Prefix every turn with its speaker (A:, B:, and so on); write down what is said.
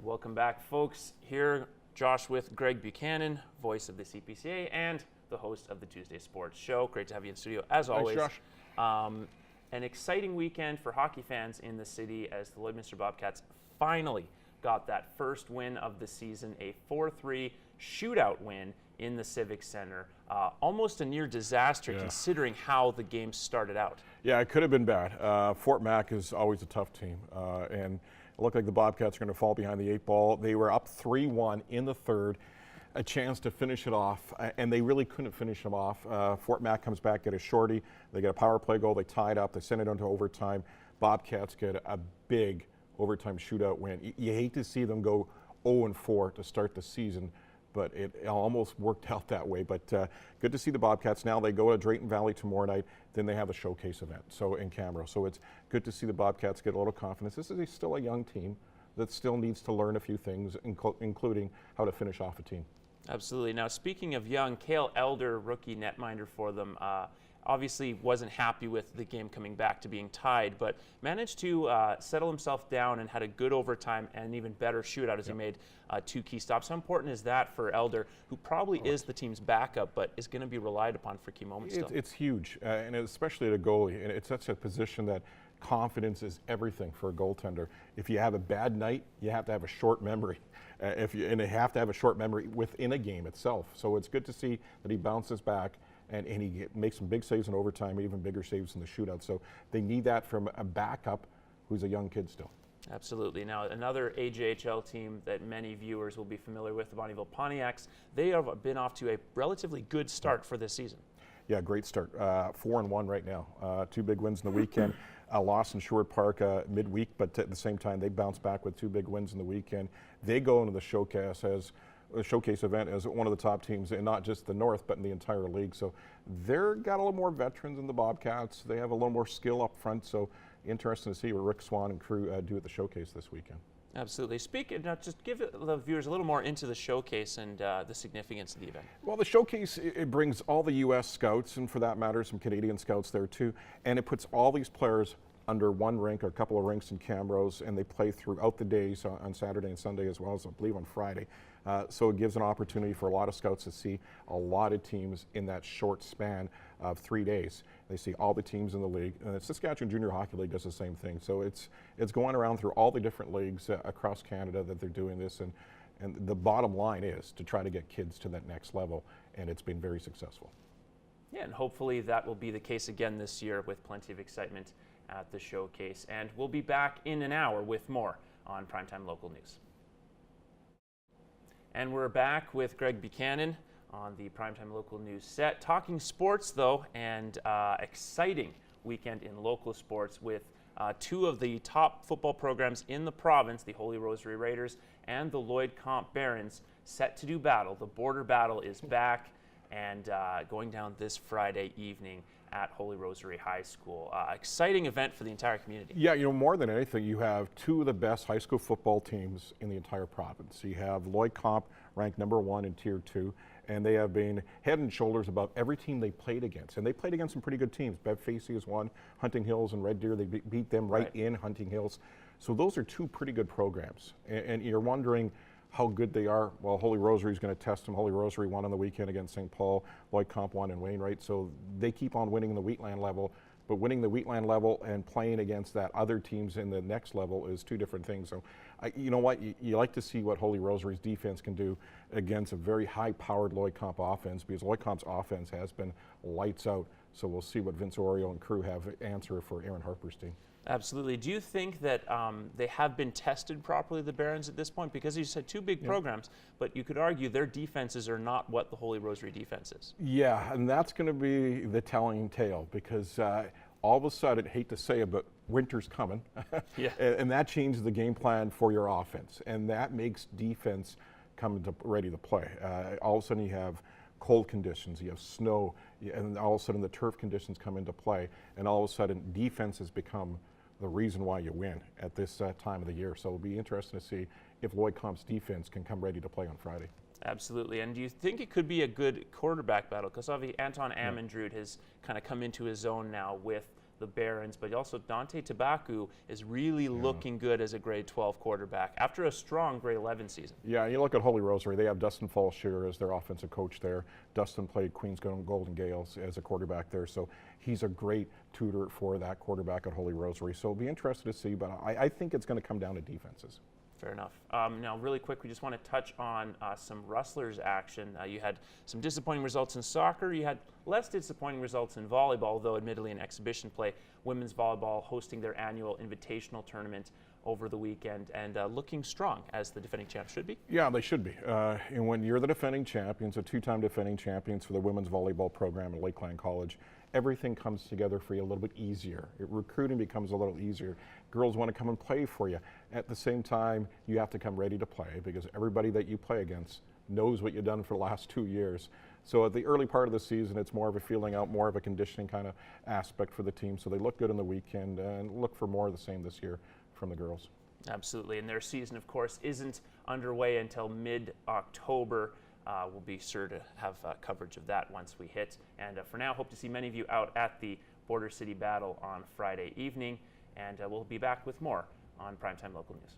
A: Welcome back, folks. Here, Josh with Greg Buchanan, voice of the CPCA and the host of the Tuesday Sports Show. Great to have you in studio, as always.
B: Thanks, Josh.
A: An exciting weekend for hockey fans in the city as the Lloydminster Bobcats finally got that first win of the season, a 4-3 shootout win in the Civic Center. Almost a near disaster considering how the game started out.
B: Yeah, it could have been bad. Fort Mac is always a tough team, and it looked like the Bobcats are going to fall behind the 8-ball. They were up 3-1 in the third, a chance to finish it off, and they really couldn't finish them off. Fort Mac comes back, get a shorty. They get a power play goal. They tie it up. They send it into overtime. Bobcats get a big overtime shootout win. You hate to see them go 0-4 to start the season, but it almost worked out that way. But good to see the Bobcats. Now they go to Drayton Valley tomorrow night. Then they have a showcase event in Camero. So it's good to see the Bobcats get a little confidence. This is still a young team that still needs to learn a few things, including how to finish off a team.
A: Absolutely. Now, speaking of young, Cale Elder, rookie netminder for them, obviously wasn't happy with the game coming back to being tied, but managed to settle himself down and had a good overtime and an even better shootout as he made 2 key stops. How important is that for Elder, who probably is the team's backup, but is going to be relied upon for key moments still?
B: It's huge, and especially at a goalie. And it's such a position that confidence is everything for a goaltender. If you have a bad night, you have to have a short memory. And you have to have a short memory within a game itself. So it's good to see that he bounces back and he makes some big saves in overtime, even bigger saves in the shootout. So they need that from a backup who's a young kid still.
A: Absolutely. Now, another AJHL team that many viewers will be familiar with, the Bonnyville Pontiacs, they have been off to a relatively good start for this season.
B: Yeah, great start. 4-1 right now. 2 big wins in the weekend. A loss in Sherwood Park midweek, but at the same time, they bounce back with 2 big wins in the weekend. They go into the showcase event as one of the top teams in not just the North, but in the entire league. So they're got a little more veterans than the Bobcats. They have a little more skill up front. So interesting to see what Rick Swan and crew do at the showcase this weekend.
A: Absolutely. Now, just give the viewers a little more into the showcase and the significance of the event.
B: Well, the showcase, it brings all the U.S. scouts, and for that matter, some Canadian scouts there too, and it puts all these players under one rink or a couple of rinks in Camrose, and they play throughout the days on Saturday and Sunday as well as I believe on Friday. So it gives an opportunity for a lot of scouts to see a lot of teams in that short span of 3 days. They see all the teams in the league, and the Saskatchewan Junior Hockey League does the same thing. So it's going around through all the different leagues across Canada that they're doing this, and the bottom line is to try to get kids to that next level, and it's been very successful.
A: Yeah, and hopefully that will be the case again this year with plenty of excitement at the showcase. And we'll be back in an hour with more on Primetime Local News. And we're back with Greg Buchanan on the Primetime Local News set, talking sports though, and exciting weekend in local sports with 2 of the top football programs in the province, the Holy Rosary Raiders and the Lloyd Comp Barons, set to do battle. The border battle is back and going down this Friday evening at Holy Rosary High School. Exciting event for the entire community.
B: Yeah, more than anything, you have 2 of the best high school football teams in the entire province. You have Lloyd Comp ranked #1 in Tier 2, and they have been head and shoulders above every team they played against. And they played against some pretty good teams. Bev Facey has won, Hunting Hills and Red Deer, they beat them right in Hunting Hills. So those are 2 pretty good programs. And you're wondering how good they are. Well, Holy Rosary is going to test them. Holy Rosary won on the weekend against St. Paul. Lloyd Comp won in Wainwright. So they keep on winning the Wheatland level. But winning the Wheatland level and playing against that other teams in the next level is 2 different things. So, you know what? You like to see what Holy Rosary's defense can do against a very high-powered Lloyd Comp offense, because Lloyd Comp's offense has been lights out. So we'll see what Vince Oriole and crew have to answer for Aaron Harper's team.
A: Absolutely. Do you think that they have been tested properly, the Barons, at this point? Because you said 2 big programs, but you could argue their defenses are not what the Holy Rosary defense is. Yeah,
B: and that's going to be the telling tale, because all of a sudden, hate to say it, but winter's coming. And that changes the game plan for your offense, and that makes defense come ready to play. All of a sudden you have cold conditions, you have snow, and all of a sudden the turf conditions come into play, and all of a sudden defense has become the reason why you win at this time of the year. So it'll be interesting to see if Lloyd Comp's defense can come ready to play on Friday.
A: Absolutely. And do you think it could be a good quarterback battle? Because obviously Anton Amendrud has kind of come into his own now with the Barons, but also Dante Tabacu is really looking good as a grade 12 quarterback after a strong grade 11 season.
B: Yeah, you look at Holy Rosary, they have Dustin Fallshear as their offensive coach there. Dustin played Queens Golden Gales as a quarterback there, so he's a great tutor for that quarterback at Holy Rosary. So it'll be interesting to see, but I think it's going to come down to defenses.
A: Fair enough. Now, really quick, we just want to touch on some Rustlers action. You had some disappointing results in soccer. You had less disappointing results in volleyball, though admittedly in exhibition play. Women's volleyball hosting their annual invitational tournament over the weekend and looking strong, as the defending champs should be.
B: Yeah, they should be. And when you're the defending champions, a two-time defending champions for the women's volleyball program at Lakeland College, everything comes together for you a little bit easier. Recruiting becomes a little easier. Girls want to come and play for you. At the same time, you have to come ready to play because everybody that you play against knows what you've done for the last 2 years. So at the early part of the season, it's more of a feeling out, more of a conditioning kind of aspect for the team. So they look good in the weekend and look for more of the same this year from the girls.
A: Absolutely, and their season, of course, isn't underway until mid-October. We'll be sure to have coverage of that once we hit. And for now, hope to see many of you out at the Border City Battle on Friday evening. And we'll be back with more on Primetime Local News.